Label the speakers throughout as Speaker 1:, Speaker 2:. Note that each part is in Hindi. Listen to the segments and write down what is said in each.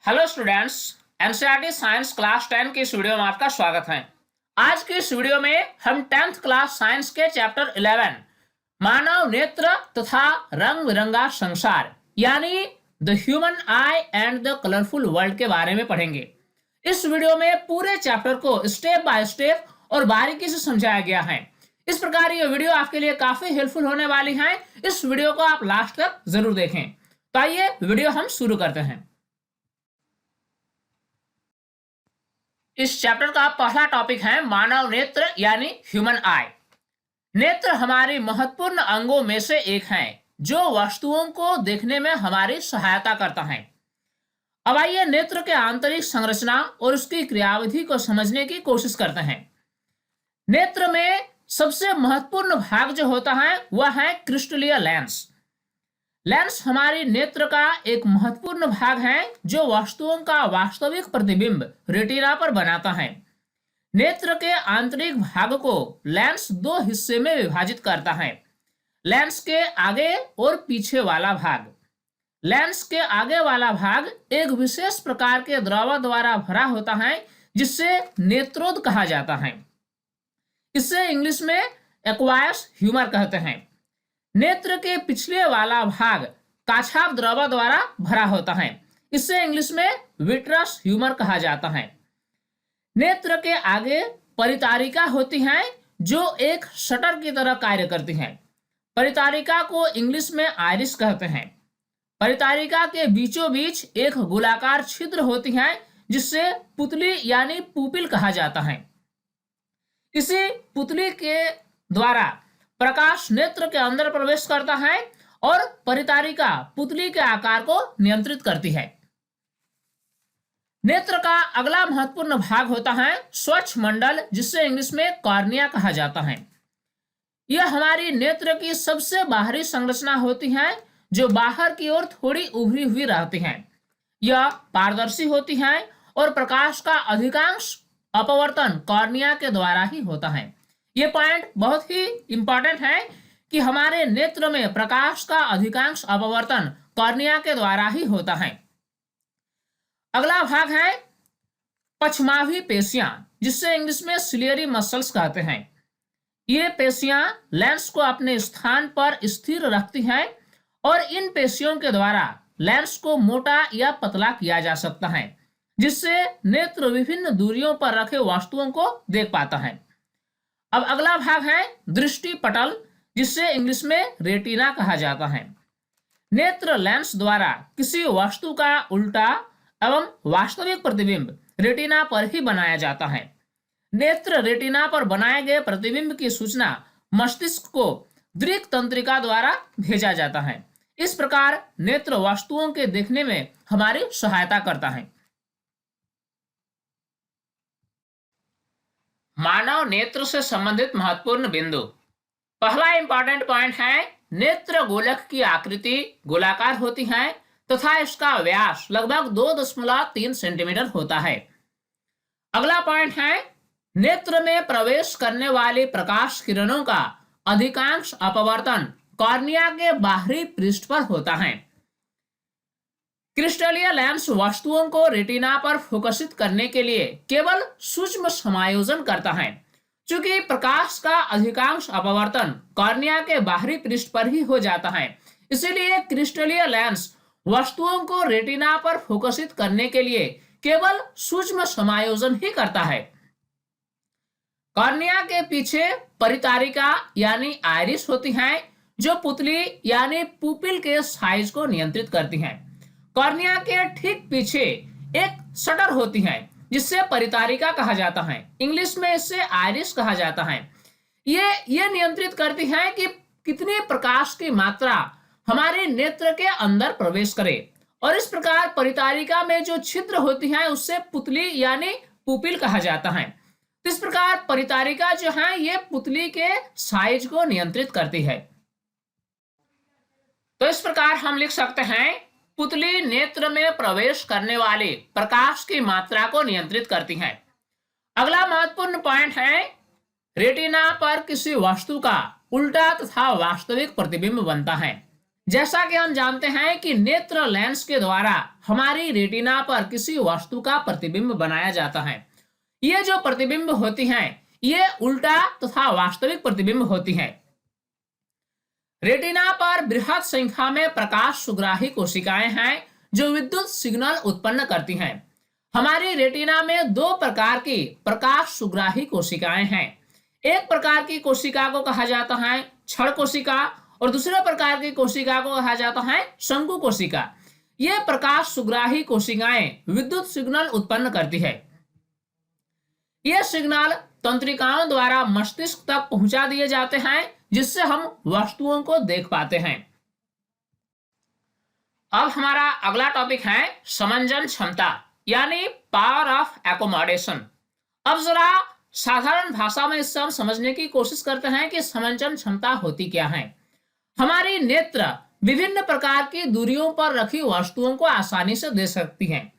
Speaker 1: Hello students. NCERT science class 10 की इस वीडियो में आपका स्वागत है। आज की इस वीडियो में हम 10th क्लास साइंस के चैप्टर 11 मानव नेत्र तथा रंग बिरंगा संसार यानी the human I and the colourful world के बारे में पढ़ेंगे। इस वीडियो में पूरे चैप्टर को स्टेप बाय स्टेप और बारीकी से समझाया गया है। इस प्रकार ये वीडियो आपके लिए काफी हेल्पफुल होने वाली है। इस वीडियो को आप लास्ट तक जरूर देखें। तो आइए वीडियो हम शुरू करते हैं। इस चैप्टर का पहला टॉपिक है मानव नेत्र यानी ह्यूमन आई। नेत्र हमारी महत्वपूर्ण अंगों में से एक है जो वस्तुओं को देखने में हमारी सहायता करता है। अब आइए नेत्र के आंतरिक संरचना और उसकी क्रियाविधि को समझने की कोशिश करते हैं। नेत्र में सबसे महत्वपूर्ण भाग जो होता है वह है क्रिस्टलीय लेंस। लेंस हमारी नेत्र का एक महत्वपूर्ण भाग है जो वस्तुओं का वास्तविक प्रतिबिंब रेटिना पर बनाता है। नेत्र के आंतरिक भाग को लेंस दो हिस्से में विभाजित करता है। लेंस के आगे और पीछे वाला भाग। लेंस के आगे वाला भाग एक विशेष प्रकार के द्रव द्वारा भरा होता है जिससे नेत्रोद कहा जाता है। इसे इंग्लिश में एक्वायस ह्यूमर कहते हैं। नेत्र के पिछले वाला भाग काछाप द्रव द्वारा भरा होता है। इसे इंग्लिश में विट्रस ह्यूमर कहा जाता है। नेत्र के आगे परितारिका होती है जो एक शटर की तरह कार्य करती है। परितारिका को इंग्लिश में आइरिस कहते हैं। परितारिका के बीचों बीच एक गोलाकार छिद्र होती है जिससे पुतली यानी पुपिल कहा जाता है। इसी पुतली के द्वारा प्रकाश नेत्र के अंदर प्रवेश करता है और परितारिका पुतली के आकार को नियंत्रित करती है। नेत्र का अगला महत्वपूर्ण भाग होता है स्वच्छ मंडल जिसे इंग्लिश में कॉर्निया कहा जाता है। यह हमारी नेत्र की सबसे बाहरी संरचना होती है जो बाहर की ओर थोड़ी उभरी हुई रहती है। यह पारदर्शी होती है और प्रकाश का अधिकांश अपवर्तन कॉर्निया के द्वारा ही होता है। ये पॉइंट बहुत ही इंपॉर्टेंट है कि हमारे नेत्र में प्रकाश का अधिकांश अपवर्तन कॉर्निया के द्वारा ही होता है। अगला भाग है पछमावी पेशियां जिससे इंग्लिश में सिलियरी मसल्स कहते हैं। ये पेशियां लेंस को अपने स्थान पर स्थिर रखती हैं और इन पेशियों के द्वारा लेंस को मोटा या पतला किया जा सकता है जिससे नेत्र विभिन्न दूरियों पर रखे वस्तुओं को देख पाता है। अब अगला भाग है दृष्टि पटल जिसे इंग्लिश में रेटिना कहा जाता है। नेत्र लेंस द्वारा किसी वस्तु का उल्टा एवं वास्तविक प्रतिबिंब रेटिना पर ही बनाया जाता है। नेत्र रेटिना पर बनाए गए प्रतिबिंब की सूचना मस्तिष्क को दृक् तंत्रिका द्वारा भेजा जाता है। इस प्रकार नेत्र वस्तुओं के देखने में हमारी सहायता करता है। मानव नेत्र से संबंधित महत्वपूर्ण बिंदु। पहला इंपॉर्टेंट पॉइंट है नेत्र गोलक की आकृति गोलाकार होती है तथा इसका व्यास लगभग 2.3 सेंटीमीटर होता है। अगला पॉइंट है नेत्र में प्रवेश करने वाली प्रकाश किरणों का अधिकांश अपवर्तन कॉर्निया के बाहरी पृष्ठ पर होता है। क्रिस्टलीय लेंस वस्तुओं को रेटिना पर फोकसित करने के लिए केवल सूक्ष्म समायोजन करता है। चूंकि प्रकाश का अधिकांश अपवर्तन कॉर्निया के बाहरी पृष्ठ पर ही हो जाता है, इसीलिए क्रिस्टलीय लेंस वस्तुओं को रेटिना पर फोकसित करने के लिए केवल सूक्ष्म समायोजन ही करता है। कॉर्निया के पीछे परितारिका यानी आइरिस होती है जो पुतली यानी पुपिल के साइज को नियंत्रित करती है। कॉर्निया के ठीक पीछे एक शटर होती है जिससे परितारिका कहा जाता है। इंग्लिश में इसे आइरिस कहा जाता है। ये नियंत्रित करती है कि कितनी प्रकाश की मात्रा हमारे नेत्र के अंदर प्रवेश करे और इस प्रकार परितारिका में जो छिद्र होती है उससे पुतली यानी पुपिल कहा जाता है। तो इस प्रकार परितारिका जो है ये पुतली के साइज को नियंत्रित करती है। तो इस प्रकार हम लिख सकते हैं पुतली नेत्र में प्रवेश करने वाले प्रकाश की मात्रा को नियंत्रित करती है। अगला महत्वपूर्ण पॉइंट है रेटिना पर किसी वस्तु का उल्टा तथा वास्तविक प्रतिबिंब बनता है। जैसा कि हम जानते हैं कि नेत्र लेंस के द्वारा हमारी रेटिना पर किसी वस्तु का प्रतिबिंब बनाया जाता है। ये जो प्रतिबिंब होती हैं, ये उल्टा तथा वास्तविक प्रतिबिंब होती हैं। रेटिना पर बृहद संख्या में प्रकाश सुग्राही कोशिकाएं हैं जो विद्युत सिग्नल उत्पन्न करती हैं। हमारी रेटिना में दो प्रकार की प्रकाश सुग्राही कोशिकाएं हैं। एक प्रकार की कोशिका को कहा जाता है क्षण कोशिका और दूसरे प्रकार की कोशिका को कहा जाता है शंकु कोशिका। ये प्रकाश सुग्राही कोशिकाएं विद्युत सिग्नल उत्पन्न करती है। ये सिग्नल तंत्रिकाओं द्वारा मस्तिष्क तक पहुंचा दिए जाते हैं, जिससे हम वस्तुओं को देख पाते हैं। अब हमारा अगला टॉपिक है समंजन क्षमता यानी पावर ऑफ एकोमोडेशन। अब जरा साधारण भाषा में इससे हम समझने की कोशिश करते हैं कि समंजन क्षमता होती क्या है। हमारी नेत्र विभिन्न प्रकार की दूरियों पर रखी वस्तुओं को आसानी से देख सकती हैं।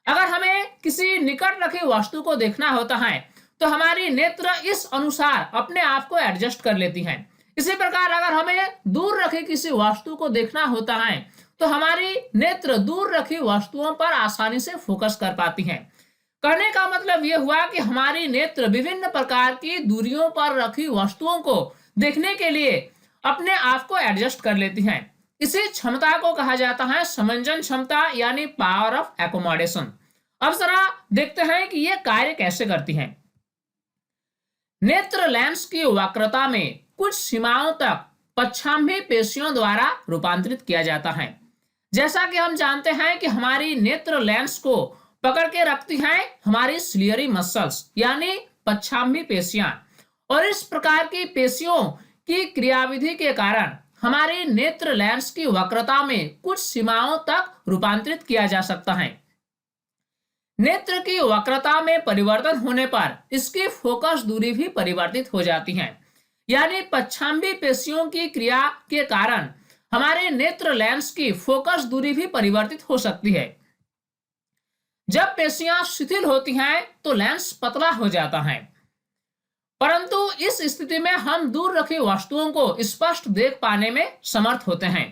Speaker 1: अगर हमें किसी निकट रखी वस्तु को देखना होता है तो हमारी नेत्र इस अनुसार अपने आप को एडजस्ट कर लेती हैं। इसी प्रकार अगर हमें दूर रखी किसी वस्तु को देखना होता है तो हमारी नेत्र दूर रखी वस्तुओं पर आसानी से फोकस कर पाती हैं। कहने का मतलब यह हुआ कि हमारी नेत्र विभिन्न प्रकार की दूरियों पर रखी वस्तुओं को देखने के लिए अपने आप को एडजस्ट कर लेती हैं। इसी क्षमता को कहा जाता है समंजन क्षमता यानी पावर ऑफ एकोमोडेशन। अब जरा देखते हैं कि यह कार्य कैसे करती है। नेत्र लेंस की वक्रता में कुछ सीमाओं तक पच्छाम्भी पेशियों द्वारा रूपांतरित किया जाता है। जैसा कि हम जानते हैं कि हमारी नेत्र लेंस को पकड़ के रखती हैं हमारी सिलियरी मसल्स यानी पच्छाम्भी पेशियां, और इस प्रकार की पेशियों की क्रियाविधि के कारण हमारी नेत्र लेंस की वक्रता में कुछ सीमाओं तक रूपांतरित किया जा सकता है। नेत्र की वक्रता में परिवर्तन होने पर इसकी फोकस दूरी भी परिवर्तित हो जाती है, यानी पच्छाम्भी पेशियों की क्रिया के कारण हमारे नेत्र लेंस की फोकस दूरी भी परिवर्तित हो सकती है। जब पेशियां शिथिल होती हैं तो लेंस पतला हो जाता है, परंतु इस स्थिति में हम दूर रखी वस्तुओं को स्पष्ट देख पाने में समर्थ होते हैं।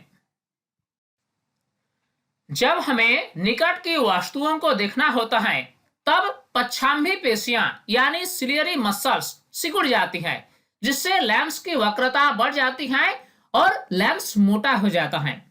Speaker 1: जब हमें निकट की वस्तुओं को देखना होता है तब पच्छाम्भी पेशियां यानी सिलियरी मसल्स सिकुड़ जाती हैं, जिससे लेंस की वक्रता बढ़ जाती है और लेंस मोटा हो जाता है।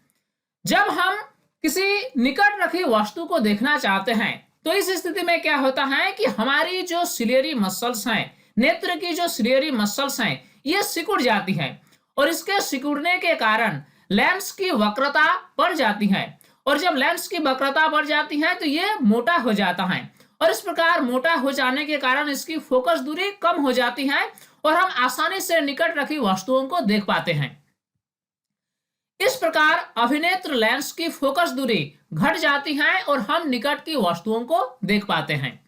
Speaker 1: जब हम किसी निकट रखी वस्तु को देखना चाहते हैं तो इस स्थिति में क्या होता है कि हमारी जो सिलियरी मसल्स हैं, नेत्र की जो सिलियरी मसल्स हैं, ये सिकुड़ जाती हैं और इसके सिकुड़ने के कारण लेंस की वक्रता बढ़ जाती है, और जब लेंस की वक्रता बढ़ जाती है तो ये मोटा हो जाता है, और इस प्रकार मोटा हो जाने के कारण इसकी फोकस दूरी कम हो जाती है और हम आसानी से निकट रखी वस्तुओं को देख पाते हैं। इस प्रकार अभिनेत्र लेंस की फोकस दूरी घट जाती है और हम निकट की वस्तुओं को देख पाते हैं।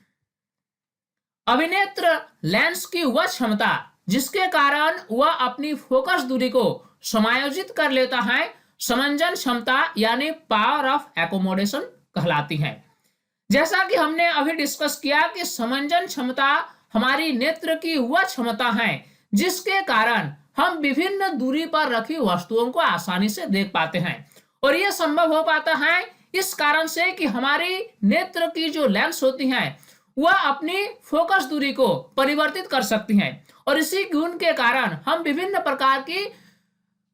Speaker 1: अभिनेत्र लेंस की वह क्षमता जिसके कारण वह अपनी फोकस दूरी को समायोजित कर लेता है समंजन क्षमता यानी पावर ऑफ एकोमोडेशन कहलाती है। जैसा कि हमने अभी डिस्कस किया कि समंजन क्षमता हमारी नेत्र की वह क्षमता है जिसके कारण हम विभिन्न दूरी पर रखी वस्तुओं को आसानी से देख पाते हैं, और यह संभव हो पाता है इस कारण से कि हमारी नेत्र की जो लेंस होती हैं वह अपनी फोकस दूरी को परिवर्तित कर सकती हैं, और इसी गुण के कारण हम विभिन्न प्रकार की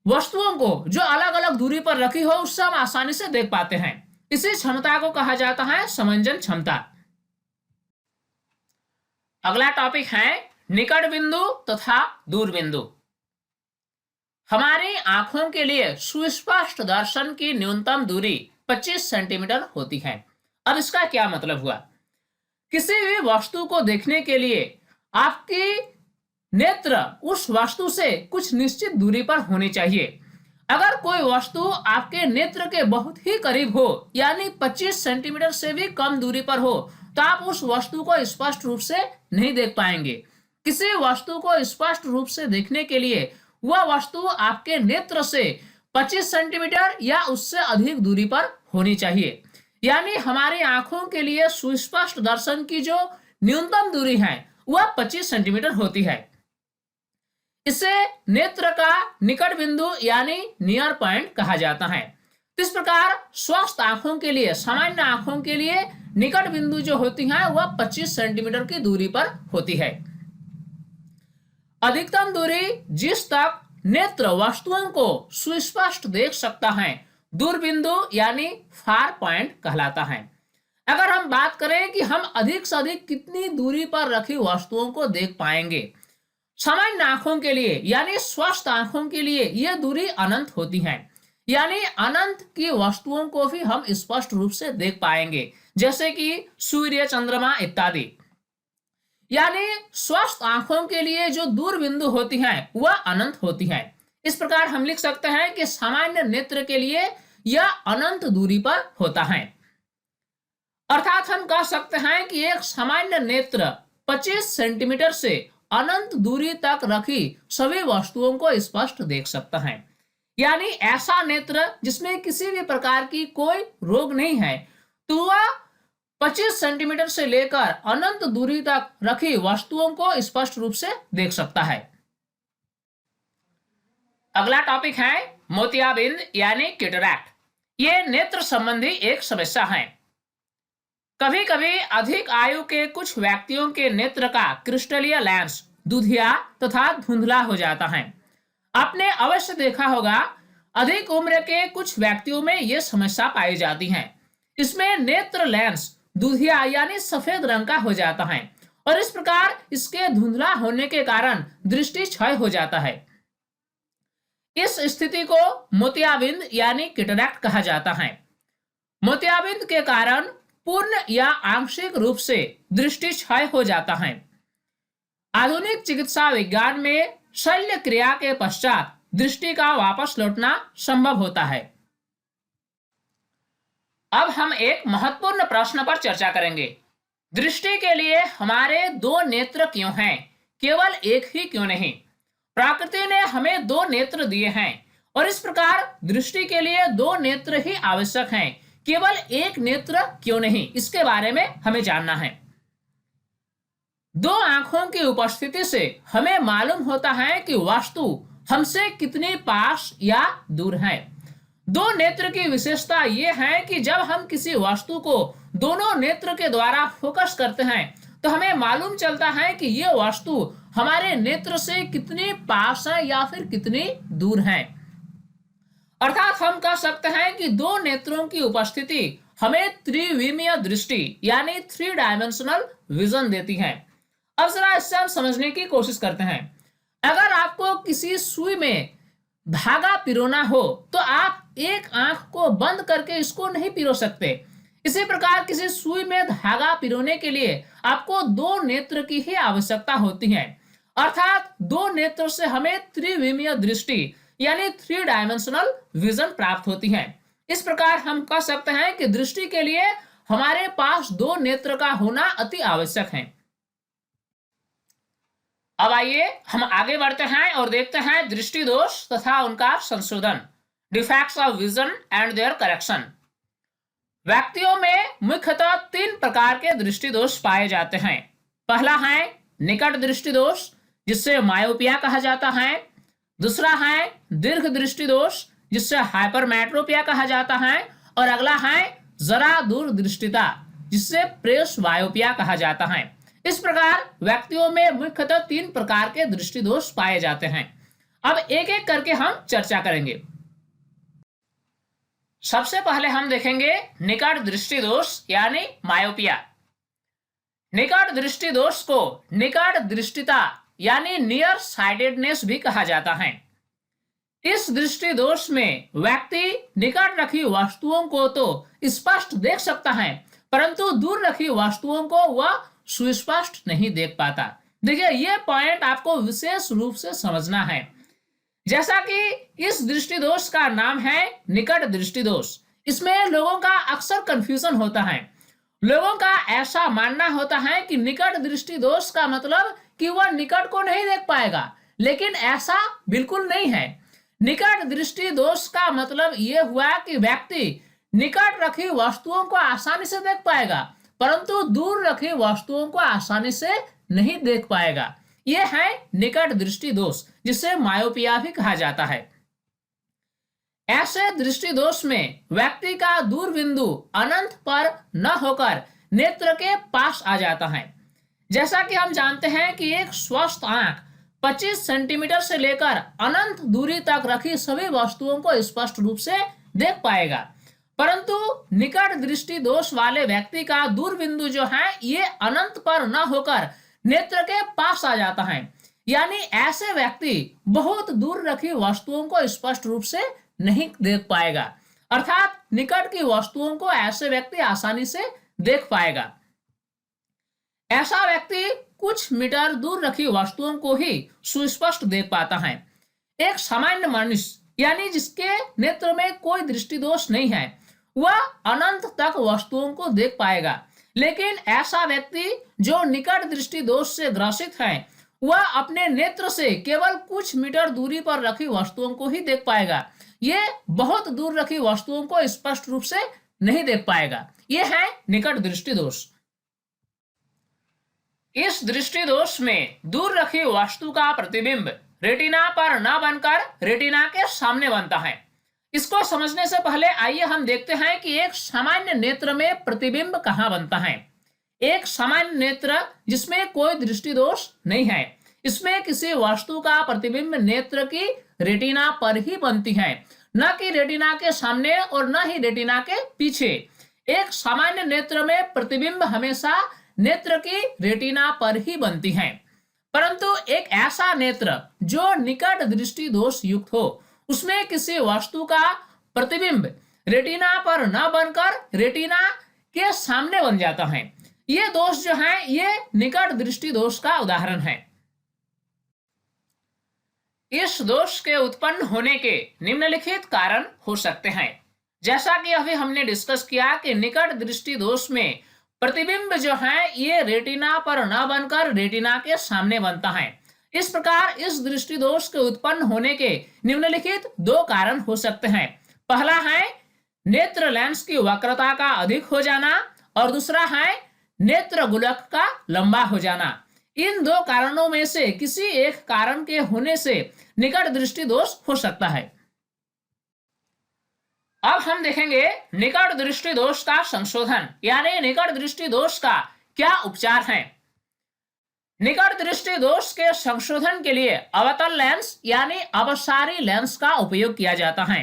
Speaker 1: वस्तुओं को जो अलग अलग दूरी पर रखी हो उससे हम आसानी से देख पाते हैं। इसी क्षमता को कहा जाता है समंजन क्षमता। अगला टॉपिक है निकट बिंदु तथा दूर बिंदु। हमारी आंखों के लिए सुस्पष्ट दर्शन की न्यूनतम दूरी 25 सेंटीमीटर होती है। अब इसका क्या मतलब हुआ? किसी भी वस्तु को देखने के लिए आपकी नेत्र उस वस्तु से कुछ निश्चित दूरी पर होनी चाहिए। अगर कोई वस्तु आपके नेत्र के बहुत ही करीब हो यानी 25 सेंटीमीटर से भी कम दूरी पर हो तो आप उस वस्तु को स्पष्ट रूप से नहीं देख पाएंगे। किसी वस्तु को स्पष्ट रूप से देखने के लिए वह वस्तु आपके नेत्र से 25 सेंटीमीटर या उससे अधिक दूरी पर होनी चाहिए। यानी हमारी आंखों के लिए सुस्पष्ट दर्शन की जो न्यूनतम दूरी है वह 25 सेंटीमीटर होती है। इसे नेत्र का निकट बिंदु यानी नियर पॉइंट कहा जाता है। तो इस प्रकार स्वस्थ आंखों के लिए, सामान्य आंखों के लिए निकट बिंदु जो होती है वह 25 सेंटीमीटर की दूरी पर होती है। अधिकतम दूरी जिस तक नेत्र वस्तुओं को सुस्पष्ट देख सकता है दूरबिंदु यानी फार पॉइंट कहलाता है। अगर हम बात करें कि हम अधिक से अधिक कितनी दूरी पर रखी वस्तुओं को देख पाएंगे, सामान्य आंखों के लिए यानी स्वस्थ आंखों के लिए यह दूरी अनंत होती है, यानी अनंत की वस्तुओं को भी हम स्पष्ट रूप से देख पाएंगे, जैसे कि सूर्य, चंद्रमा इत्यादि। यानी स्वस्थ आंखों के लिए जो दूर बिंदु होती है वह अनंत होती है। इस प्रकार हम लिख सकते हैं कि सामान्य नेत्र के लिए यह अनंत दूरी पर होता है। अर्थात हम कह सकते हैं कि एक सामान्य नेत्र 25 सेंटीमीटर से अनंत दूरी तक रखी सभी वस्तुओं को स्पष्ट देख सकता है। यानी ऐसा नेत्र जिसमें किसी भी प्रकार की कोई रोग नहीं है, तो वह 25 सेंटीमीटर से लेकर अनंत दूरी तक रखी वस्तुओं को स्पष्ट रूप से देख सकता है। अगला टॉपिक है मोतियाबिंद यानी कैटरैक्ट। ये नेत्र संबंधी एक समस्या है। कभी कभी अधिक आयु के कुछ व्यक्तियों के नेत्र का क्रिस्टलीय लेंस दुधिया तथा धुंधला हो जाता है। आपने अवश्य देखा होगा, अधिक उम्र के कुछ व्यक्तियों में यह समस्या पाई जाती है। इसमें नेत्र लेंस दुधिया यानी सफेद रंग का हो जाता है और इस प्रकार इसके धुंधला होने के कारण दृष्टि क्षय हो जाता है। इस स्थिति को मोतियाबिंद यानी कैटरैक्ट कहा जाता है। मोतियाबिंद के कारण पूर्ण या आंशिक रूप से दृष्टि क्षय हो जाता है। आधुनिक चिकित्सा विज्ञान में शल्य क्रिया के पश्चात दृष्टि का वापस लौटना संभव होता है। अब हम एक महत्वपूर्ण प्रश्न पर चर्चा करेंगे। दृष्टि के लिए हमारे दो नेत्र क्यों हैं, केवल एक ही क्यों नहीं? प्रकृति ने हमें दो नेत्र दिए हैं और इस प्रकार दृष्टि के लिए दो नेत्र ही आवश्यक हैं, केवल एक नेत्र क्यों नहीं, इसके बारे में हमें जानना है। दो आंखों की उपस्थिति से हमें मालूम होता है कि वस्तु हमसे कितनी पास या दूर है। दो नेत्र की विशेषता यह है कि जब हम किसी वस्तु को दोनों नेत्र के द्वारा फोकस करते हैं तो हमें मालूम चलता है कि यह वस्तु हमारे नेत्र से कितनी पास है या फिर कितनी दूर है। अर्थात हम कह सकते हैं कि दो नेत्रों की उपस्थिति हमें त्रिविमीय दृष्टि यानी 3 डायमेंशनल विजन देती है। अब जरा इससे हम समझने की कोशिश करते हैं। अगर आपको किसी सुई में धागा पिरोना हो तो आप एक आंख को बंद करके इसको नहीं पिरो सकते। इसी प्रकार किसी सुई में धागा पिरोने के लिए आपको दो नेत्र की ही आवश्यकता होती है। अर्थात दो नेत्र से हमें त्रिविमीय दृष्टि यानी 3 डायमेंशनल विजन प्राप्त होती है। इस प्रकार हम कह सकते हैं कि दृष्टि के लिए हमारे पास दो नेत्र का होना अति आवश्यक है। अब आइए हम आगे बढ़ते हैं और देखते हैं दृष्टि दोष तथा उनका संशोधन, defects of vision and their correction. व्यक्तियों में मुख्यतः 3 प्रकार के दृष्टि दोष पाए जाते हैं। पहला है निकट दृष्टि दोष, जिससे मायोपिया कहा जाता है। दूसरा है दीर्घ दृष्टि दोष, जिससे हाइपरमेट्रोपिया कहा जाता है। और अगला है जरा दूर दृष्टिता, जिससे प्रेसबायोपिया कहा जाता है। इस प्रकार व्यक्तियों में मुख्यतः 3 प्रकार के दृष्टि दोष पाए जाते हैं। अब एक एक करके हम चर्चा करेंगे। सबसे पहले हम देखेंगे निकट दृष्टि दोष यानी मायोपिया। निकट दृष्टि दोष को निकट दृष्टिता यानी नियर साइटेडनेस भी कहा जाता है। इस दृष्टि दोष में व्यक्ति निकट रखी वस्तुओं को तो स्पष्ट देख सकता है, परंतु दूर रखी वस्तुओं को वह सुस्पष्ट नहीं देख पाता। देखिए, यह पॉइंट आपको विशेष रूप से समझना है। जैसा कि इस दृष्टि दोष का नाम है निकट दृष्टि दोष, इसमें लोगों का अक्सर कंफ्यूजन होता है। लोगों का ऐसा मानना होता है कि निकट दृष्टि दोष का मतलब कि वह निकट को नहीं देख पाएगा, लेकिन ऐसा बिल्कुल नहीं है। निकट दृष्टि दोष का मतलब यह हुआ कि व्यक्ति निकट रखी वस्तुओं को आसानी से देख पाएगा, परंतु दूर रखी वस्तुओं को आसानी से नहीं देख पाएगा। ये है निकट दृष्टि दोष, जिसे मायोपिया भी कहा जाता है। ऐसे दृष्टि दोष में व्यक्ति का दूर बिंदु अनंत पर न होकर नेत्र के पास आ जाता है। जैसा कि हम जानते हैं कि एक स्वस्थ आंख 25 सेंटीमीटर से लेकर अनंत दूरी तक रखी सभी वस्तुओं को स्पष्ट रूप से देख पाएगा, परंतु निकट दृष्टि दोष वाले व्यक्ति का दूर बिंदु जो है ये अनंत पर न होकर नेत्र के पास आ जाता है। यानी ऐसे व्यक्ति बहुत दूर रखी वस्तुओं को स्पष्ट रूप से नहीं देख पाएगा, अर्थात निकट की वस्तुओं को ऐसे व्यक्ति आसानी से देख पाएगा। ऐसा व्यक्ति कुछ मीटर दूर रखी वस्तुओं को ही सुस्पष्ट देख पाता है। एक सामान्य मनुष्य यानी जिसके नेत्र में कोई दृष्टि दोष नहीं है, वह अनंत तक वस्तुओं को देख पाएगा, लेकिन ऐसा व्यक्ति जो निकट दृष्टि दोष से ग्रसित है वह अपने नेत्र से केवल कुछ मीटर दूरी पर रखी वस्तुओं को ही देख पाएगा। ये बहुत दूर रखी वस्तुओं को स्पष्ट रूप से नहीं देख पाएगा। यह है निकट दृष्टि दोष। इस दृष्टि दोष में दूर रखी वस्तु का प्रतिबिंब रेटिना पर न बनकर रेटिना के सामने बनता है। इसको समझने से पहले आइए हम देखते हैं कि एक सामान्य नेत्र में प्रतिबिंब कहाँ बनता है। एक सामान्य नेत्र जिसमें कोई दृष्टि दोष नहीं है, इसमें किसी वस्तु का प्रतिबिंब नेत्र की रेटिना पर ही बनती है, न कि रेटिना के सामने और न ही रेटिना के पीछे। एक सामान्य नेत्र में प्रतिबिंब हमेशा नेत्र की रेटिना पर ही बनती है, परंतु एक ऐसा नेत्र जो निकट दृष्टि दोष युक्त हो उसमें किसी वस्तु का प्रतिबिंब रेटिना पर न बनकर रेटिना के सामने बन जाता है। ये दोष जो है ये निकट दृष्टि दोष का उदाहरण है। इस दोष के उत्पन्न होने के निम्नलिखित कारण हो सकते हैं। जैसा कि अभी हमने डिस्कस किया कि निकट दृष्टि दोष में प्रतिबिंब जो है ये रेटिना पर न बनकर रेटिना के सामने बनता है। इस प्रकार इस दृष्टि दोष के उत्पन्न होने के निम्नलिखित दो कारण हो सकते हैं। पहला है नेत्र लेंस की वक्रता का अधिक हो जाना और दूसरा है नेत्र गुलक का लंबा हो जाना। इन दो कारणों में से किसी एक कारण के होने से निकट दृष्टि दोष हो सकता है। अब हम देखेंगे निकट दृष्टि दोष का संशोधन यानी निकट दृष्टि दोष का क्या उपचार है। निकट दृष्टि दोष के संशोधन के लिए अवतल लेंस यानी अपसारी लेंस का उपयोग किया जाता है।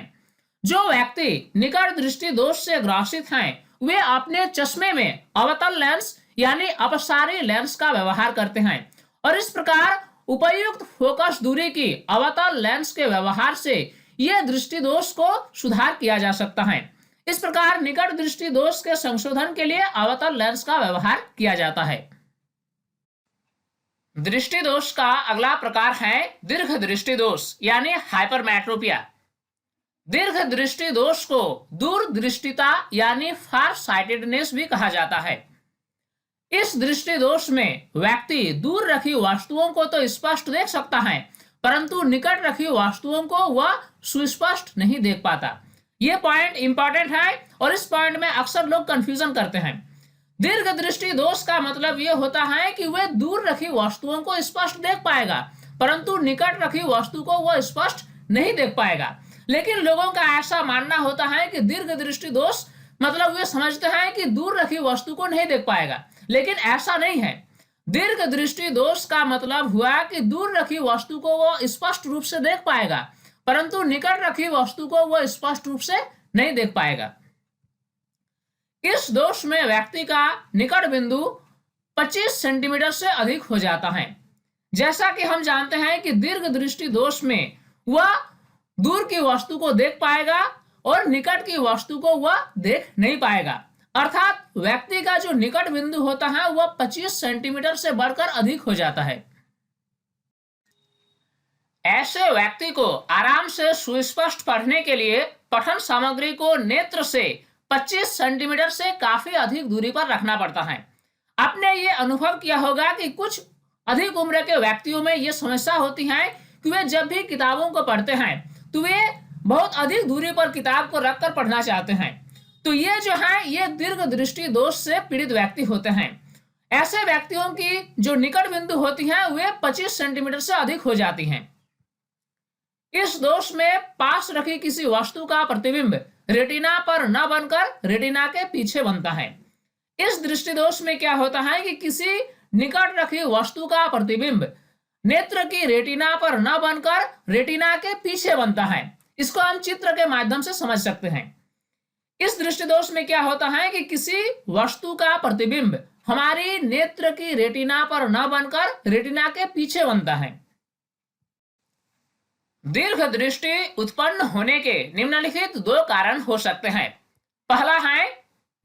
Speaker 1: जो व्यक्ति निकट दृष्टि दोष से ग्रसित हैं वे अपने चश्मे में अवतल लेंस यानी अपसारी लेंस का व्यवहार करते हैं और इस प्रकार उपयुक्त फोकस दूरी की अवतल लेंस के व्यवहार से यह दृष्टि दोष को सुधार किया जा सकता है। इस प्रकार निकट दृष्टि दोष के संशोधन के लिए अवतल लेंस का व्यवहार किया जाता है। दृष्टि दोष का अगला प्रकार है दीर्घ दृष्टि दोष यानी हाइपरमेट्रोपिया। दीर्घ दृष्टि दोष को दूरदृष्टिता यानी फार साइटेडनेस भी कहा जाता है। इस दृष्टि दोष में व्यक्ति दूर रखी वस्तुओं को तो स्पष्ट देख सकता है, परंतु निकट रखी वस्तुओं को वह सुस्पष्ट नहीं देख पाता। यह पॉइंट इंपॉर्टेंट है और इस पॉइंट में अक्सर लोग कंफ्यूजन करते हैं। दीर्घ दृष्टि दोष का मतलब यह होता है कि वह दूर रखी वस्तुओं को स्पष्ट देख पाएगा, परंतु निकट रखी वस्तु को वह स्पष्ट नहीं देख पाएगा। लेकिन लोगों का ऐसा मानना होता है कि दीर्घ दृष्टि दोष मतलब वे समझते हैं कि दूर रखी वस्तु को नहीं देख पाएगा, लेकिन ऐसा नहीं है। दीर्घ दृष्टि दोष का मतलब हुआ कि दूर रखी वस्तु को वह स्पष्ट रूप से देख पाएगा, परंतु निकट रखी वस्तु को वह स्पष्ट रूप से नहीं देख पाएगा। इस दोष में व्यक्ति का निकट बिंदु 25 सेंटीमीटर से अधिक हो जाता है। जैसा कि हम जानते हैं कि दीर्घ दृष्टि दोष में वह दूर की वस्तु को देख पाएगा और निकट की वस्तु को वह देख नहीं पाएगा, अर्थात व्यक्ति का जो निकट बिंदु होता है वह 25 सेंटीमीटर से बढ़कर अधिक हो जाता है। ऐसे व्यक्ति को आराम से सुस्पष्ट पढ़ने के लिए पठन सामग्री को नेत्र से 25 सेंटीमीटर से काफी अधिक दूरी पर रखना पड़ता है। आपने ये अनुभव किया होगा कि कुछ अधिक उम्र के व्यक्तियों में ये समस्या होती है कि वे जब भी किताबों को पढ़ते हैं तो वे बहुत अधिक दूरी पर किताब को रखकर पढ़ना चाहते हैं। तो ये जो है ये दीर्घ दृष्टि दोष से पीड़ित व्यक्ति होते हैं। ऐसे व्यक्तियों की जो निकट बिंदु होती हैं वे 25 सेंटीमीटर से अधिक हो जाती हैं। इस दोष में पास रखी किसी वस्तु का प्रतिबिंब रेटिना पर न बनकर रेटिना के पीछे बनता है। इस दृष्टि दोष में क्या होता है कि किसी निकट रखी वस्तु का प्रतिबिंब नेत्र की रेटिना पर न बनकर रेटिना के पीछे बनता है। इसको हम चित्र के माध्यम से समझ सकते हैं। इस दृष्टि दोष में क्या होता है कि किसी वस्तु का प्रतिबिंब हमारी नेत्र की रेटिना पर न बनकर रेटिना के पीछे बनता है। दीर्घ दृष्टि उत्पन्न होने के निम्नलिखित दो कारण हो सकते हैं। पहला है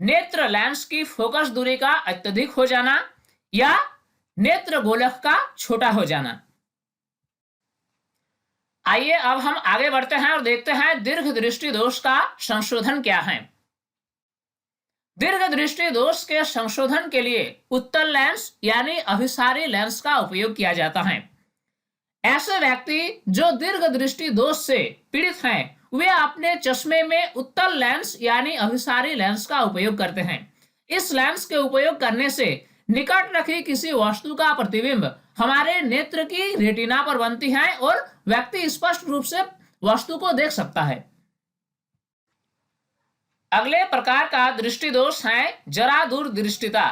Speaker 1: नेत्र लेंस की फोकस दूरी का अत्यधिक हो जाना या नेत्र गोलक का छोटा हो जाना। आइए अब हम आगे बढ़ते हैं और देखते हैं दीर्घ दृष्टि दोष का संशोधन क्या है। दीर्घ दृष्टि दोष के संशोधन के लिए उत्तल लेंस यानी अभिसारी लेंस का उपयोग किया जाता है। ऐसे व्यक्ति जो दीर्घ दृष्टि दोष से पीड़ित हैं वे अपने चश्मे में उत्तल लेंस यानी अभिसारी लेंस का उपयोग करते हैं। इस लेंस के उपयोग करने से निकट रखी किसी वस्तु का प्रतिबिंब हमारे नेत्र की रेटिना पर बनती है और व्यक्ति स्पष्ट रूप से वस्तु को देख सकता है। अगले प्रकार का दृष्टि दोष है जरा दूरदृष्टिता।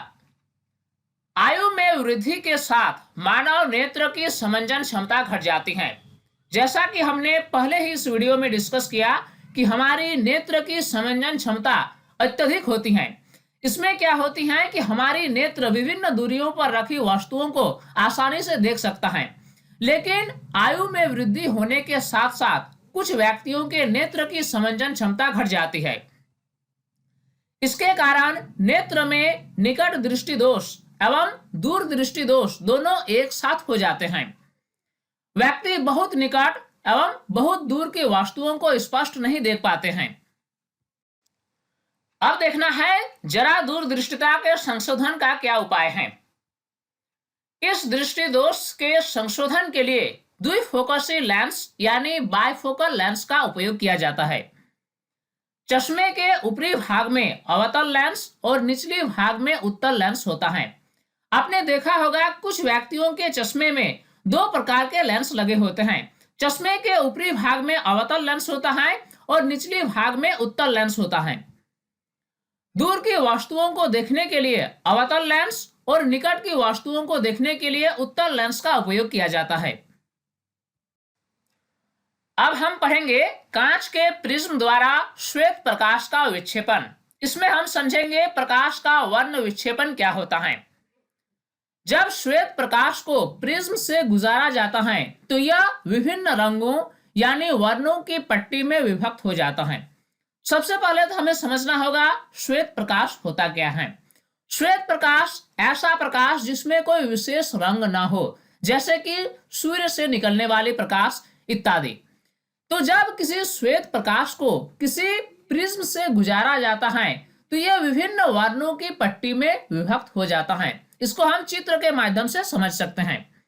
Speaker 1: आयु में वृद्धि के साथ मानव नेत्र की समंजन क्षमता घट जाती है। जैसा कि हमने पहले ही इस वीडियो में डिस्कस किया कि हमारी नेत्र की समंजन क्षमता अत्यधिक होती है। इसमें क्या होती है कि हमारी नेत्र विभिन्न दूरियों पर रखी वस्तुओं को आसानी से देख सकता है, लेकिन आयु में वृद्धि होने के साथ साथ कुछ व्यक्तियों के नेत्र की समंजन क्षमता घट जाती है। इसके कारण नेत्र में निकट दृष्टि दोष एवं दूर दृष्टि दोष दोनों एक साथ हो जाते हैं। व्यक्ति बहुत निकट एवं बहुत दूर की वस्तुओं को स्पष्ट नहीं देख पाते हैं। अब देखना है जरा दूरदृष्टिता के संशोधन का क्या उपाय है। इस दृष्टि दोष के संशोधन के लिए द्विफोकसी लेंस यानी बायफोकल लेंस का उपयोग किया जाता है। चश्मे के ऊपरी भाग में अवतल लेंस और निचली भाग में उत्तल लेंस होता है। आपने देखा होगा कुछ व्यक्तियों के चश्मे में दो प्रकार के लेंस लगे होते हैं। चश्मे के ऊपरी भाग में अवतल लेंस होता है और निचली भाग में उत्तल लेंस होता है। दूर की वस्तुओं को देखने के लिए अवतल लेंस और निकट की वस्तुओं को देखने के लिए उत्तल लेंस का उपयोग किया जाता है। अब हम पढ़ेंगे कांच के प्रिज्म द्वारा श्वेत प्रकाश का विक्षेपण। इसमें हम समझेंगे प्रकाश का वर्ण विक्षेपण क्या होता है। जब श्वेत प्रकाश को प्रिज्म से गुजारा जाता है तो यह विभिन्न रंगों यानी वर्णों की पट्टी में विभक्त हो जाता है। सबसे पहले तो हमें समझना होगा श्वेत प्रकाश होता क्या है। श्वेत प्रकाश ऐसा प्रकाश जिसमें कोई विशेष रंग ना हो, जैसे कि सूर्य से निकलने वाली प्रकाश इत्यादि। तो जब किसी श्वेत प्रकाश को किसी प्रिज्म से गुजारा जाता है तो यह विभिन्न वर्णों की पट्टी में विभक्त हो जाता है। इसको हम चित्र के माध्यम से समझ सकते हैं।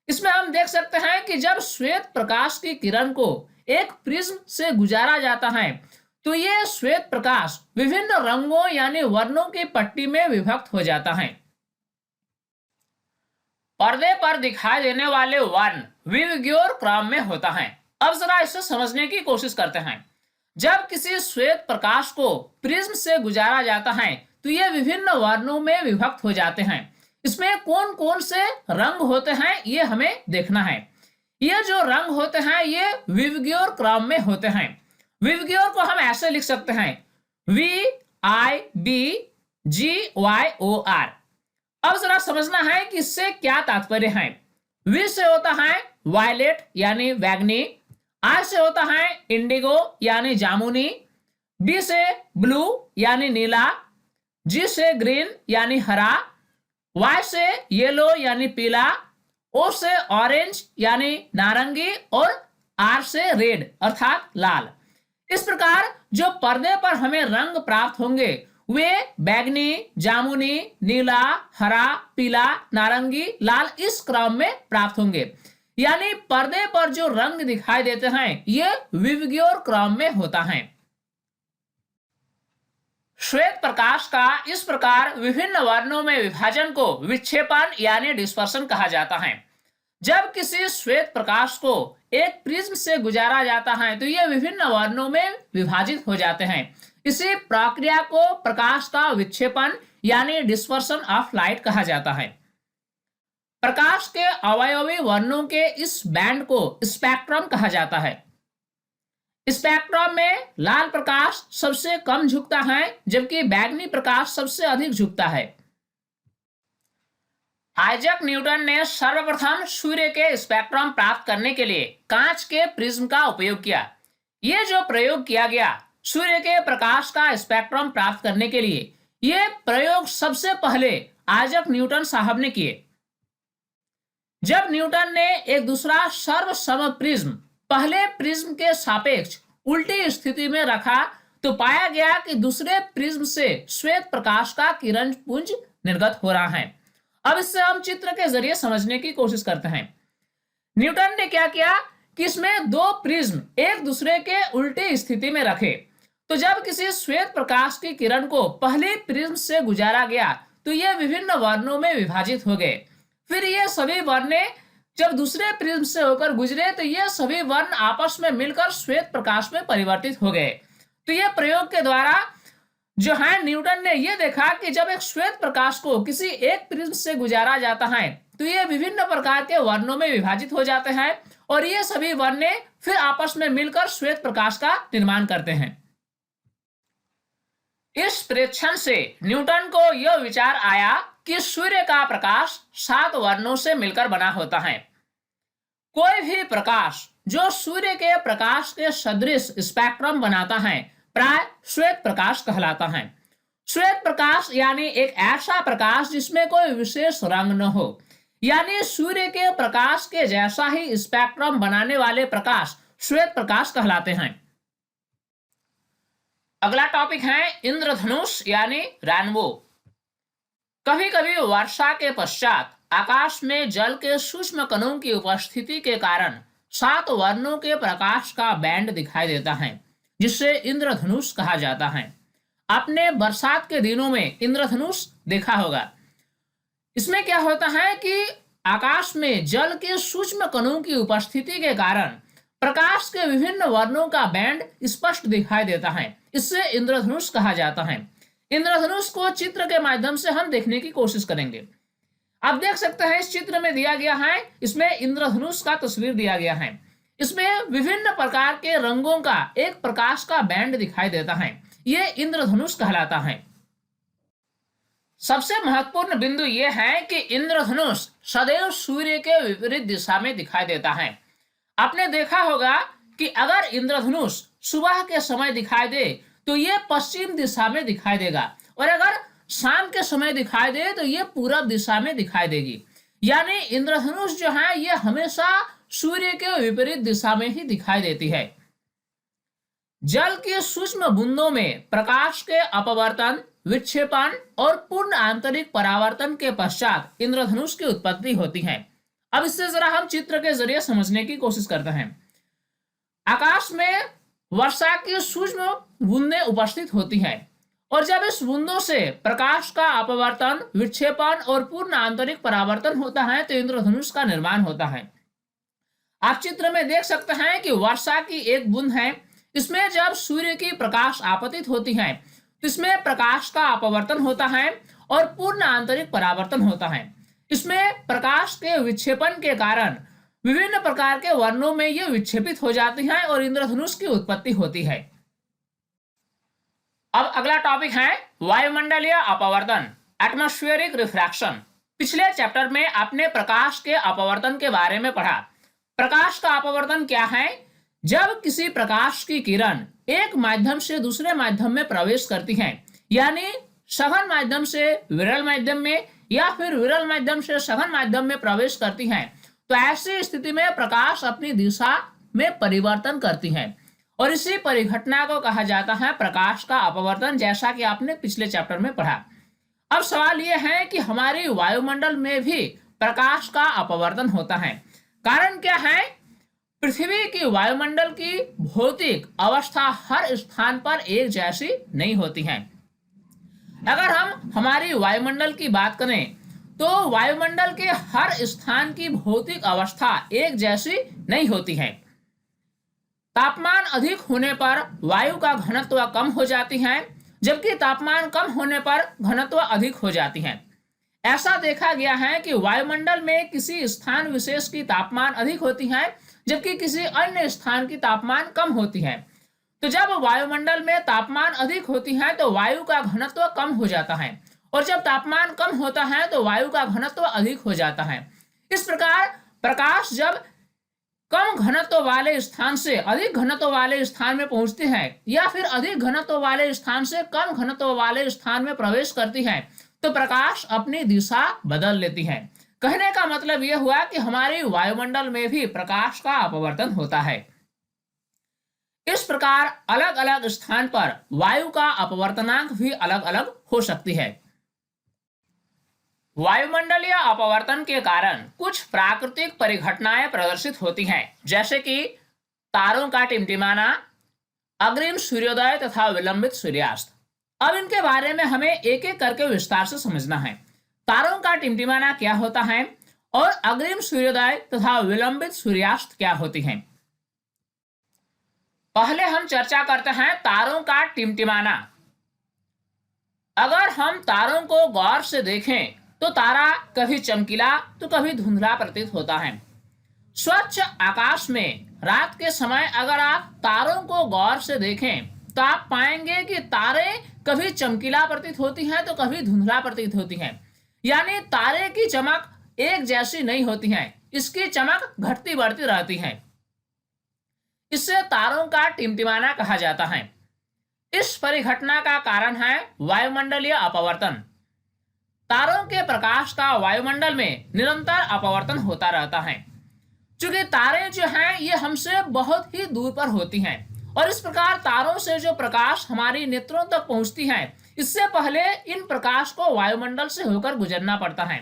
Speaker 1: इसमें हम देख सकते हैं कि जब श्वेत प्रकाश की किरण को एक प्रिज्म से गुजारा जाता है तो यह श्वेत प्रकाश विभिन्न रंगों यानी वर्णों की पट्टी में विभक्त हो जाता है। पर्दे पर दिखाई देने वाले वर्ण विविग्योर क्रम में होता है। अब जरा इसे समझने की कोशिश करते हैं। जब किसी श्वेत प्रकाश को प्रिज्म से गुजारा जाता है तो ये विभिन्न वर्णों में विभक्त हो जाते हैं। इसमें कौन कौन से रंग होते हैं ये हमें देखना है। ये जो रंग होते हैं ये विविग्योर क्रम में होते हैं। विविग्योर को हम ऐसे लिख सकते हैं VIBGYOR। अब जरा समझना है कि इससे क्या तात्पर्य है। V से होता है वायलेट यानी बैगनी, I से होता है इंडिगो यानी जामुनी, B से ब्लू यानी नीला, G से ग्रीन यानी हरा, Y से येलो यानी पीला, O से ऑरेंज यानी नारंगी और R से रेड अर्थात लाल। इस प्रकार जो पर्दे पर हमें रंग प्राप्त होंगे वे बैगनी, जामुनी, नीला, हरा, पीला, नारंगी, लाल इस क्रम में प्राप्त होंगे। यानी पर्दे पर जो रंग दिखाई देते हैं ये विविग्योर क्रम में होता है। श्वेत प्रकाश का इस प्रकार विभिन्न वर्णों में विभाजन को विक्षेपण यानी डिस्पर्शन कहा जाता है। जब किसी श्वेत प्रकाश को एक प्रिज्म से गुजारा जाता है तो ये विभिन्न वर्णों में विभाजित हो जाते हैं। इसी प्रक्रिया को प्रकाश का विक्षेपण यानी डिस्पर्शन ऑफ लाइट कहा जाता है। प्रकाश के अवयवी वर्णों के इस बैंड को स्पेक्ट्रम कहा जाता है। स्पेक्ट्रम में लाल प्रकाश सबसे कम झुकता है जबकि बैंगनी प्रकाश सबसे अधिक झुकता है। आइजैक न्यूटन ने सर्वप्रथम सूर्य के स्पेक्ट्रम प्राप्त करने के लिए कांच के प्रिज्म का उपयोग किया। यह जो प्रयोग किया गया सूर्य के प्रकाश का स्पेक्ट्रम प्राप्त करने के लिए, यह प्रयोग सबसे पहले आइजैक न्यूटन साहब ने किए। जब न्यूटन ने एक दूसरा सर्वसम प्रिज्म पहले प्रिज्म के सापेक्ष उल्टी स्थिति में रखा तो पाया गया कि दूसरे प्रिज्म से श्वेत प्रकाश का किरण पुंज निर्गत हो रहा है। अब इससे हम चित्र के जरिए समझने की कोशिश करते हैं। न्यूटन ने क्या किया कि इसमें दो प्रिज्म एक दूसरे के उल्टी स्थिति में रखे, तो जब किसी श्वेत प्रकाश की किरण को पहले प्रिज्म से गुजारा गया तो ये विभिन्न वर्णों में विभाजित हो गए। फिर ये सभी वर्ण जब दूसरे प्रिज्म से होकर गुजरे तो ये सभी वर्ण आपस में मिलकर श्वेत प्रकाश में परिवर्तित हो गए। तो ये प्रयोग के द्वारा जो है न्यूटन ने यह देखा कि जब एक श्वेत प्रकाश को किसी एक प्रिज्म से गुजारा जाता है तो ये विभिन्न प्रकार के वर्णों में विभाजित हो जाते हैं और ये सभी वर्ण फिर आपस में मिलकर श्वेत प्रकाश का निर्माण करते हैं। इस प्रेक्षण से न्यूटन को यह विचार आया कि सूर्य का प्रकाश 7 वर्णों से मिलकर बना होता है। कोई भी प्रकाश जो सूर्य के प्रकाश के सदृश स्पेक्ट्रम बनाता है प्राय श्वेत प्रकाश कहलाता है। श्वेत प्रकाश यानी एक ऐसा प्रकाश जिसमें कोई विशेष रंग न हो, यानी सूर्य के प्रकाश के जैसा ही स्पेक्ट्रम बनाने वाले प्रकाश श्वेत प्रकाश कहलाते हैं। अगला टॉपिक है इंद्रधनुष यानी रेनबो। कभी कभी वर्षा के पश्चात आकाश में जल के सूक्ष्म कणों की उपस्थिति के कारण 7 वर्णों के प्रकाश का बैंड दिखाई देता है जिससे इंद्रधनुष कहा जाता है। आपने बरसात के दिनों में इंद्रधनुष देखा होगा। इसमें क्या होता है कि आकाश में जल के सूक्ष्म कणों की उपस्थिति के कारण प्रकाश के विभिन्न वर्णों का बैंड स्पष्ट दिखाई देता है, इससे इंद्रधनुष कहा जाता है। इंद्रधनुष को चित्र के माध्यम से हम देखने की कोशिश करेंगे। आप देख सकते हैं इस चित्र में दिया गया है, इसमें इंद्रधनुष का तस्वीर दिया गया है। इसमें विभिन्न प्रकार के रंगों का एक प्रकाश का बैंड दिखाई देता है, ये इंद्रधनुष कहलाता है। सबसे महत्वपूर्ण बिंदु यह है कि इंद्रधनुष सदैव सूर्य के विपरीत दिशा में दिखाई देता है। आपने देखा होगा कि अगर इंद्रधनुष सुबह के समय दिखाई दे तो ये पश्चिम दिशा में दिखाई देगा और अगर शाम के समय दिखाई दे तो ये पूरब दिशा में दिखाई देगी। यानी इंद्रधनुष जो है ये हमेशा सूर्य के विपरीत दिशा में ही दिखाई देती है। जल की सूक्ष्म बूंदों में प्रकाश के अपवर्तन, विक्षेपण और पूर्ण आंतरिक परावर्तन के पश्चात इंद्रधनुष की उत्पत्ति होती है। अब इससे जरा हम चित्र के जरिए समझने की कोशिश करते हैं। आकाश में वर्षा की सूक्ष्म बूंदें उपस्थित होती हैं और जब इस बूंदों से प्रकाश का अपवर्तन, विक्षेपण और पूर्ण आंतरिक परावर्तन होता है तो इंद्रधनुष का निर्माण होता है। आप चित्र में देख सकते हैं कि वर्षा की एक बूंद है, इसमें जब सूर्य की प्रकाश आपतित होती है तो इसमें प्रकाश का अपवर्तन होता है और पूर्ण आंतरिक परावर्तन होता है। इसमें प्रकाश के विक्षेपण के कारण विभिन्न प्रकार के वर्णों में ये विक्षेपित हो जाती हैं और इंद्रधनुष की उत्पत्ति होती है। अब अगला टॉपिक है वायुमंडलीय अपवर्तन, एटमॉस्फेरिक रिफ्रैक्शन। पिछले चैप्टर में आपने प्रकाश के अपवर्तन के बारे में पढ़ा। प्रकाश का अपवर्तन क्या है? जब किसी प्रकाश की किरण एक माध्यम से दूसरे माध्यम में प्रवेश करती है, यानी सघन माध्यम से विरल माध्यम में या फिर विरल माध्यम से सघन माध्यम में प्रवेश करती है, तो ऐसी स्थिति में प्रकाश अपनी दिशा में परिवर्तन करती है और इसी परिघटना को कहा जाता है प्रकाश का अपवर्तन, जैसा कि आपने पिछले चैप्टर में पढ़ा। अब सवाल यह है कि हमारी वायुमंडल में भी प्रकाश का अपवर्तन होता है। कारण क्या है? पृथ्वी की वायुमंडल की भौतिक अवस्था हर स्थान पर एक जैसी नहीं होती है। अगर हम हमारी वायुमंडल की बात करें तो वायुमंडल के हर स्थान की भौतिक अवस्था एक जैसी नहीं होती है। तापमान अधिक होने पर वायु का घनत्व कम हो जाती है, जबकि तापमान कम होने पर घनत्व अधिक हो जाती है। ऐसा देखा गया है कि वायुमंडल में किसी स्थान विशेष की तापमान अधिक होती है, जबकि किसी अन्य स्थान की तापमान कम होती है। तो जब वायुमंडल में तापमान अधिक होती है तो वायु का घनत्व कम हो जाता है, और जब तापमान कम होता है तो वायु का घनत्व अधिक हो जाता है। इस प्रकार प्रकाश जब कम घनत्व वाले स्थान से अधिक घनत्व वाले स्थान में पहुंचती है या फिर अधिक घनत्व वाले स्थान से कम घनत्व वाले स्थान में प्रवेश करती है तो प्रकाश अपनी दिशा बदल लेती है। कहने का मतलब यह हुआ कि हमारी वायुमंडल में भी प्रकाश का अपवर्तन होता है। इस प्रकार अलग अलग स्थान पर वायु का अपवर्तनांक भी अलग अलग हो सकती है। वायुमंडलीय अपवर्तन के कारण कुछ प्राकृतिक परिघटनाएं प्रदर्शित होती हैं, जैसे कि तारों का टिमटिमाना, अग्रिम सूर्योदय तथा विलंबित सूर्यास्त। अब इनके बारे में हमें एक एक करके विस्तार से समझना है। तारों का टिमटिमाना क्या होता है और अग्रिम सूर्योदय तथा विलंबित सूर्यास्त क्या होती हैं। पहले हम चर्चा करते हैं तारों का टिमटिमाना। अगर हम तारों को गौर से देखें तो तारा कभी चमकीला तो कभी धुंधला प्रतीत होता है। स्वच्छ आकाश में रात के समय अगर आप तारों को गौर से देखें तो आप पाएंगे कि तारे कभी चमकीला प्रतीत होती हैं तो कभी धुंधला प्रतीत होती हैं। यानी तारे की चमक एक जैसी नहीं होती है, इसकी चमक घटती बढ़ती रहती है। इससे तारों का टिमटिमाना कहा जाता है। इस परिघटना का कारण है वायुमंडलीय अपवर्तन। तारों के प्रकाश का वायुमंडल में निरंतर अपवर्तन होता रहता है। चूंकि तारे जो हैं ये हमसे बहुत ही दूर पर होती हैं और इस प्रकार तारों से जो प्रकाश हमारी नेत्रों तक पहुंचती है, इससे पहले इन प्रकाश को वायुमंडल से होकर गुजरना पड़ता है।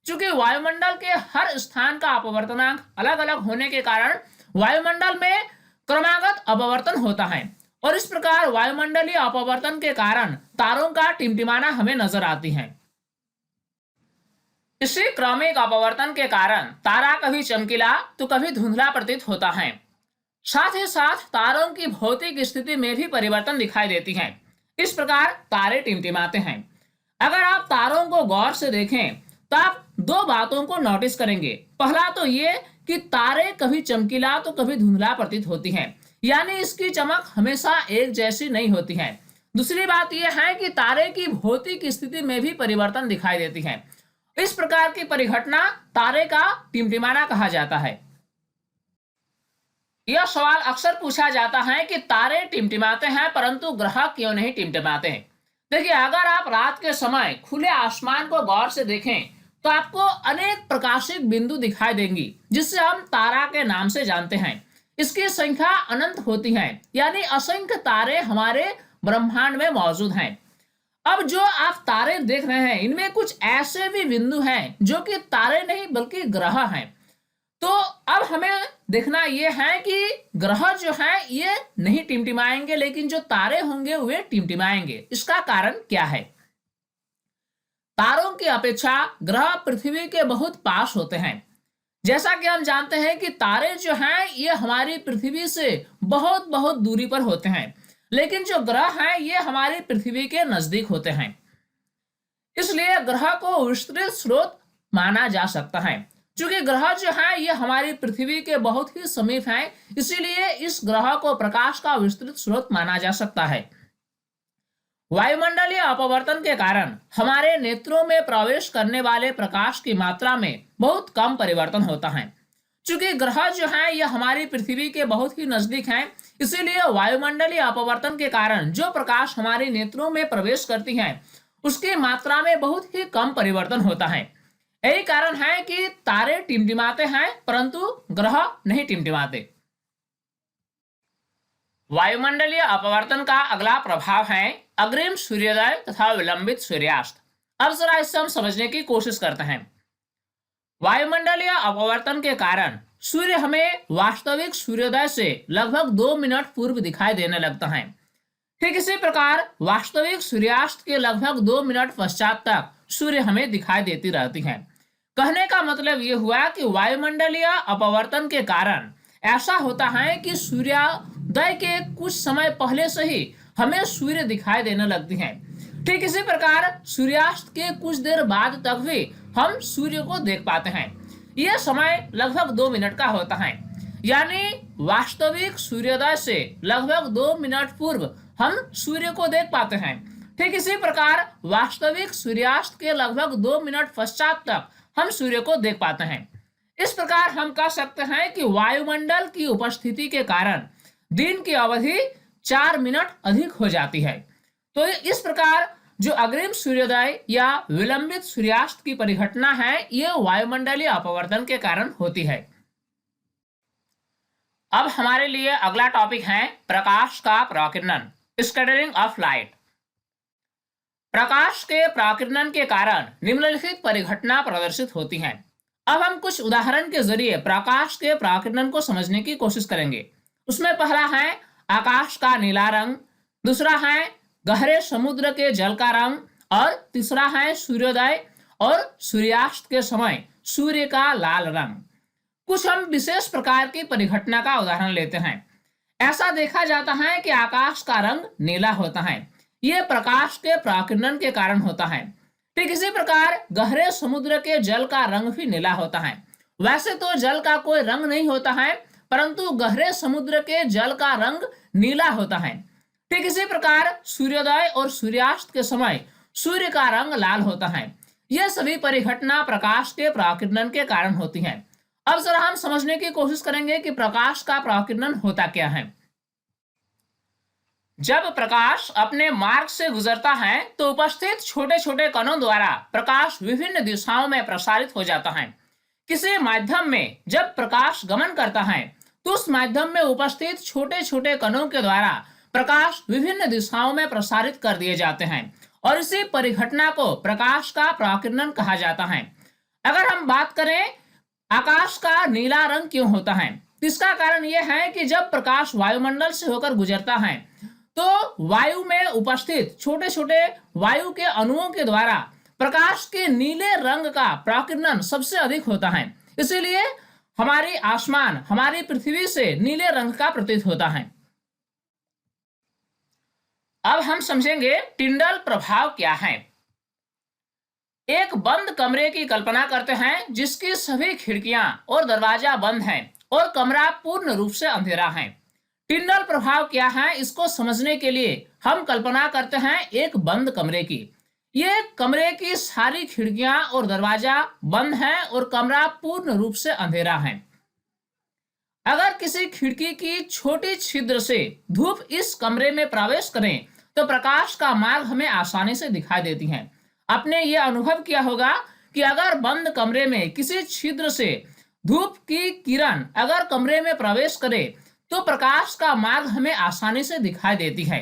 Speaker 1: चूंकि वायुमंडल के हर स्थान का अपवर्तनांक अलग अलग होने के कारण वायुमंडल में क्रमागत अपवर्तन होता है और इस प्रकार वायुमंडलीय अपवर्तन के कारण तारों का टिमटिमाना हमें नजर आती है। इसी क्रमिक अपवर्तन के कारण तारा कभी चमकीला तो कभी धुंधला प्रतीत होता है। साथ ही साथ तारों की भौतिक स्थिति में भी परिवर्तन दिखाई देती है। इस प्रकार तारे टिमटिमाते हैं। अगर आप तारों को गौर से देखें तो आप दो बातों को नोटिस करेंगे। पहला तो ये कि तारे कभी चमकीला तो कभी धुंधला प्रतीत होती हैं, यानी इसकी चमक हमेशा एक जैसी नहीं होती है। दूसरी बात यह है कि तारे की भौतिक स्थिति में भी परिवर्तन दिखाई देती है। इस प्रकार की परिघटना तारे का टिमटिमाना कहा जाता है। यह सवाल अक्सर पूछा जाता है कि तारे टिमटिमाते हैं परंतु ग्रह क्यों नहीं टिमटिमाते हैं। देखिए, अगर आप रात के समय खुले आसमान को गौर से देखें तो आपको अनेक प्रकाशित बिंदु दिखाई देंगी, जिससे हम तारा के नाम से जानते हैं। इसकी संख्या अनंत होती है, यानी असंख्य तारे हमारे ब्रह्मांड में मौजूद हैं। अब जो आप तारे देख रहे हैं इनमें कुछ ऐसे भी बिंदु हैं जो कि तारे नहीं बल्कि ग्रह हैं। तो अब हमें देखना यह है कि ग्रह जो है ये नहीं टिमटिमाएंगे, लेकिन जो तारे होंगे वे टिमटिमाएंगे। इसका कारण क्या है? तारों की अपेक्षा ग्रह पृथ्वी के बहुत पास होते हैं। जैसा कि हम जानते हैं कि तारे जो हैं ये हमारी पृथ्वी से बहुत बहुत दूरी पर होते हैं, लेकिन जो ग्रह हैं ये हमारी पृथ्वी के नजदीक होते हैं। इसलिए ग्रह को विस्तृत स्रोत माना जा सकता है। चूंकि ग्रह जो है ये हमारी पृथ्वी के बहुत ही समीप हैं, इसीलिए इस ग्रह को प्रकाश का विस्तृत स्रोत माना जा सकता है। वायुमंडलीय अपवर्तन के कारण हमारे नेत्रों में प्रवेश करने वाले प्रकाश की मात्रा में बहुत कम परिवर्तन होता है। चूंकि ग्रह जो है यह हमारी पृथ्वी के बहुत ही नजदीक हैं, इसीलिए वायुमंडलीय अपवर्तन के कारण जो प्रकाश हमारे नेत्रों में प्रवेश करती है उसकी मात्रा में बहुत ही कम परिवर्तन होता है। यही कारण है कि तारे टिमटिमाते हैं परंतु ग्रह नहीं टिमटिमाते। वायुमंडलीय अपवर्तन का अगला प्रभाव है अग्रिम सूर्योदय तथा विलंबित सूर्यास्त। अब जरा इससे हम समझने की कोशिश करते हैं। वायुमंडलीय अपवर्तन के कारण सूर्य हमें वास्तविक सूर्योदय से लगभग 2 मिनट पूर्व दिखाई देने लगता है। ठीक इसी प्रकार वास्तविक सूर्यास्त के लगभग 2 मिनट पश्चात तक सूर्य हमें दिखाई देती रहती है। कहने का मतलब यह हुआ कि वायुमंडलीय अपवर्तन के कारण ऐसा होता है कि सूर्योदय के कुछ समय पहले से ही हमें सूर्य दिखाई देने लगती है। ठीक इसी प्रकार सूर्यास्त के कुछ देर बाद तक भी हम सूर्य को देख पाते हैं। यह समय लगभग 2 मिनट का होता है, यानी वास्तविक सूर्योदय से लगभग 2 मिनट पूर्व हम सूर्य को देख पाते हैं। ठीक इसी प्रकार वास्तविक सूर्यास्त के लगभग 2 मिनट पश्चात तक हम सूर्य को देख पाते हैं। इस प्रकार हम कह सकते हैं कि वायुमंडल की उपस्थिति के कारण दिन की अवधि 4 मिनट अधिक हो जाती है। तो इस प्रकार जो अग्रिम सूर्योदय या विलंबित सूर्यास्त की परिघटना है, यह वायुमंडलीय अपवर्तन के कारण होती है। अब हमारे लिए अगला टॉपिक है प्रकाश का प्रकीर्णन, स्कैटरिंग ऑफ लाइट। प्रकाश के प्रकीर्णन के कारण निम्नलिखित परिघटना प्रदर्शित होती है। अब हम कुछ उदाहरण के जरिए प्रकाश के प्रकीर्णन को समझने की कोशिश करेंगे। उसमें पहला है आकाश का नीला रंग, दूसरा है गहरे समुद्र के जल का रंग, और तीसरा है सूर्योदय और सूर्यास्त के समय सूर्य का लाल रंग। कुछ हम विशेष प्रकार की परिघटना का उदाहरण लेते हैं। ऐसा देखा जाता है कि आकाश का रंग नीला होता है, यह प्रकाश के प्रकीर्णन के कारण होता है। ठीक इसी प्रकार गहरे समुद्र के जल का रंग भी नीला होता है। वैसे तो जल का कोई रंग नहीं होता है, परंतु गहरे समुद्र के जल का रंग नीला होता है। ठीक इसी प्रकार सूर्योदय और सूर्यास्त के समय सूर्य का रंग लाल होता है। यह सभी परिघटना प्रकाश के प्रकीर्णन के कारण होती है। अब जरा हम समझने की कोशिश करेंगे कि प्रकाश का प्रकीर्णन होता क्या है। जब प्रकाश अपने मार्ग से गुजरता है तो उपस्थित छोटे छोटे कणों द्वारा प्रकाश विभिन्न दिशाओं में प्रसारित हो जाता है। किसी माध्यम में जब प्रकाश गमन करता है तो उस माध्यम में उपस्थित छोटे छोटे कणों के द्वारा प्रकाश विभिन्न दिशाओं में प्रसारित कर दिए जाते हैं, और इसी परिघटना को प्रकाश का प्रकीर्णन कहा जाता है। अगर हम बात करें आकाश का नीला रंग क्यों होता है, इसका कारण यह है कि जब प्रकाश वायुमंडल से होकर गुजरता है तो वायु में उपस्थित छोटे छोटे वायु के अणुओं के द्वारा प्रकाश के नीले रंग का प्रकीर्णन सबसे अधिक होता है। इसीलिए हमारी आसमान, हमारी पृथ्वी से नीले रंग का प्रतीत होता है। अब हम समझेंगे टिंडल प्रभाव क्या है। एक बंद कमरे की कल्पना करते हैं जिसकी सभी खिड़कियां और दरवाजा बंद हैं और कमरा पूर्ण रूप से अंधेरा है। टिंडल प्रभाव क्या है, इसको समझने के लिए हम कल्पना करते हैं एक बंद कमरे की। ये कमरे की सारी खिड़कियां और दरवाजा बंद हैं और कमरा पूर्ण रूप से अंधेरा है। अगर किसी खिड़की की छोटी छिद्र से धूप इस कमरे में प्रवेश करें तो प्रकाश का मार्ग हमें आसानी से दिखाई देती है। आपने ये अनुभव किया होगा कि अगर बंद कमरे में किसी छिद्र से धूप की किरण अगर कमरे में प्रवेश करे तो प्रकाश का मार्ग हमें आसानी से दिखाई देती है।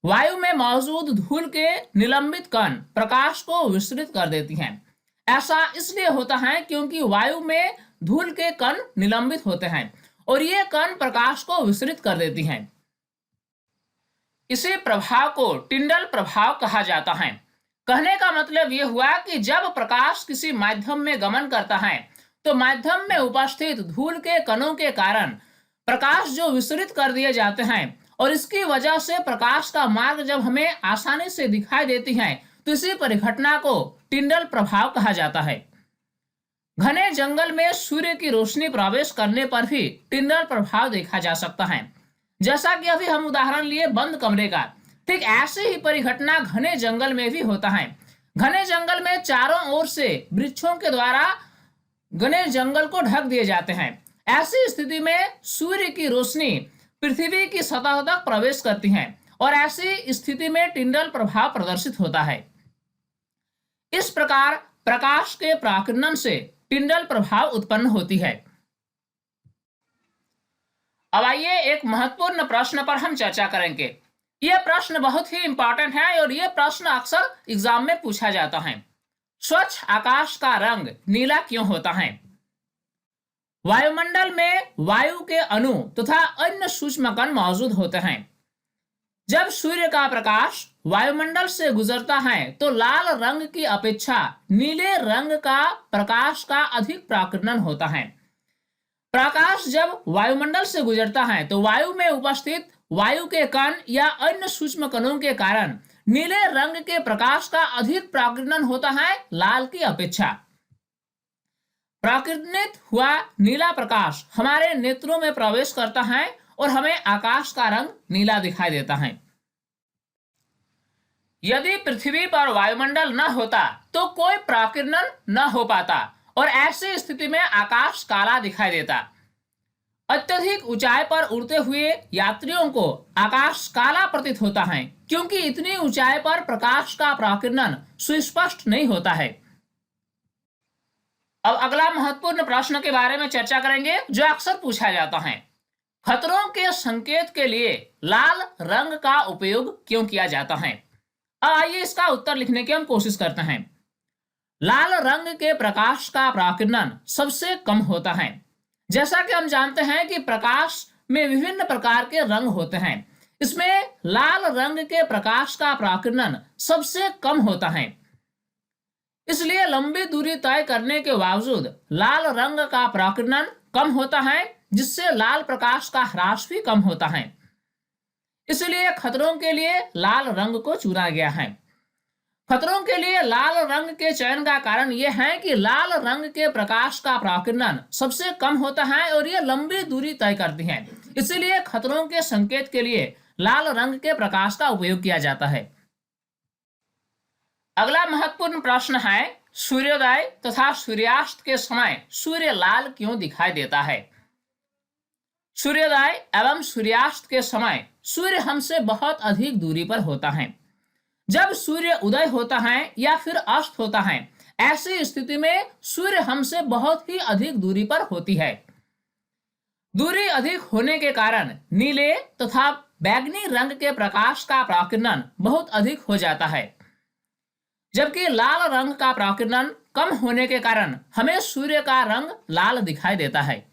Speaker 1: वायु में मौजूद धूल के निलंबित कण प्रकाश को विस्तृत कर देती हैं। ऐसा इसलिए होता है क्योंकि वायु में धूल के कण निलंबित होते हैं और ये कण प्रकाश को विस्तृत कर देती हैं। इसी प्रभाव को टिंडल प्रभाव कहा जाता है। कहने का मतलब यह हुआ कि जब प्रकाश किसी माध्यम में गमन करता है तो माध्यम में उपस्थित धूल के कणों के कारण प्रकाश जो विस्तृत कर दिए जाते हैं और इसकी वजह से प्रकाश का मार्ग जब हमें आसानी से दिखाई देती है तो इसी परिघटना को टिंडल प्रभाव कहा जाता है। घने जंगल में सूर्य की रोशनी प्रवेश करने पर भी टिंडल प्रभाव देखा जा सकता है। जैसा कि अभी हम उदाहरण लिए बंद कमरे का, ठीक ऐसे ही परिघटना घने जंगल में भी होता है। घने जंगल में चारों ओर से वृक्षों के द्वारा घने जंगल को ढक दिए जाते हैं। ऐसी स्थिति में सूर्य की रोशनी पृथ्वी की सतह तक प्रवेश करती है और ऐसी स्थिति में टिंडल प्रभाव प्रदर्शित होता है। इस प्रकार प्रकाश के प्रकीर्णन से टिंडल प्रभाव उत्पन्न होती है। अब आइए एक महत्वपूर्ण प्रश्न पर हम चर्चा करेंगे। यह प्रश्न बहुत ही इंपॉर्टेंट है और यह प्रश्न अक्सर एग्जाम में पूछा जाता है। स्वच्छ आकाश का रंग नीला क्यों होता है? वायुमंडल में वायु के अणु तथा अन्य सूक्ष्म कण मौजूद होते हैं। जब सूर्य का प्रकाश वायुमंडल से गुजरता है तो लाल रंग की अपेक्षा नीले रंग का प्रकाश का अधिक प्राकीर्णन होता है। प्रकाश जब वायुमंडल से गुजरता है तो वायु में उपस्थित वायु के कण या अन्य सूक्ष्म कणों के कारण नीले रंग के प्रकाश का अधिक प्राकीर्णन होता है लाल की अपेक्षा। प्राकीर्णित हुआ नीला प्रकाश हमारे नेत्रों में प्रवेश करता है और हमें आकाश का रंग नीला दिखाई देता है। यदि पृथ्वी पर वायुमंडल न होता तो कोई प्राकीर्णन न हो पाता और ऐसी स्थिति में आकाश काला दिखाई देता। अत्यधिक ऊंचाई पर उड़ते हुए यात्रियों को आकाश काला प्रतीत होता है क्योंकि इतनी ऊंचाई पर प्रकाश का प्राकीर्णन सुस्पष्ट नहीं होता है। अब अगला महत्वपूर्ण प्रश्न के बारे में चर्चा करेंगे जो अक्सर पूछा जाता है। खतरों के संकेत के लिए लाल रंग का उपयोग क्यों किया जाता है? आइए इसका उत्तर लिखने की हम कोशिश करते हैं। लाल रंग के प्रकाश का प्राकीर्णन सबसे कम होता है। जैसा कि हम जानते हैं कि प्रकाश में विभिन्न प्रकार के रंग होते हैं, इसमें लाल रंग के प्रकाश का प्राकीर्णन सबसे कम होता है। इसलिए लंबी दूरी तय करने के बावजूद लाल रंग का प्राकीर्णन कम होता है, जिससे लाल प्रकाश का ह्रास भी कम होता है। इसलिए खतरों के लिए लाल रंग को चुना गया है। खतरों के लिए लाल रंग के चयन का कारण यह है कि लाल रंग के प्रकाश का प्राकीर्णन सबसे कम होता है और यह लंबी दूरी तय करती है। इसलिए खतरों के संकेत के लिए लाल रंग के प्रकाश का उपयोग किया जाता है। अगला महत्वपूर्ण प्रश्न है, सूर्योदय तथा सूर्यास्त के समय सूर्य लाल क्यों दिखाई देता है? सूर्योदय एवं सूर्यास्त के समय सूर्य हमसे बहुत अधिक दूरी पर होता है। जब सूर्य उदय होता है या फिर अस्त होता है, ऐसी स्थिति में सूर्य हमसे बहुत ही अधिक दूरी पर होती है। दूरी अधिक होने के कारण नीले तथा बैंगनी रंग के प्रकाश का प्राकीर्णन बहुत अधिक हो जाता है, जबकि लाल रंग का प्राकीर्णन कम होने के कारण हमें सूर्य का रंग लाल दिखाई देता है।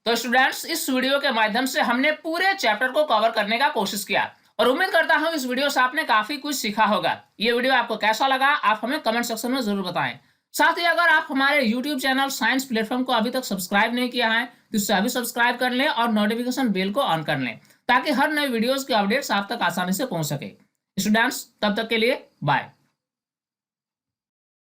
Speaker 1: तो स्टूडेंट्स, इस वीडियो के माध्यम से हमने पूरे चैप्टर को कवर करने का कोशिश किया और उम्मीद करता हूं इस वीडियो से आपने काफी कुछ सीखा होगा। ये वीडियो आपको कैसा लगा आप हमें कमेंट सेक्शन में जरूर बताएं। साथ ही अगर आप हमारे YouTube चैनल साइंस प्लेटफॉर्म को अभी तक सब्सक्राइब नहीं किया है तो इसे अभी सब्सक्राइब कर लें और नोटिफिकेशन बेल को ऑन कर लें ताकि हर नए वीडियोस के अपडेट्स आप तक आसानी से पहुंच सके। स्टूडेंट्स, तब तक के लिए बाय।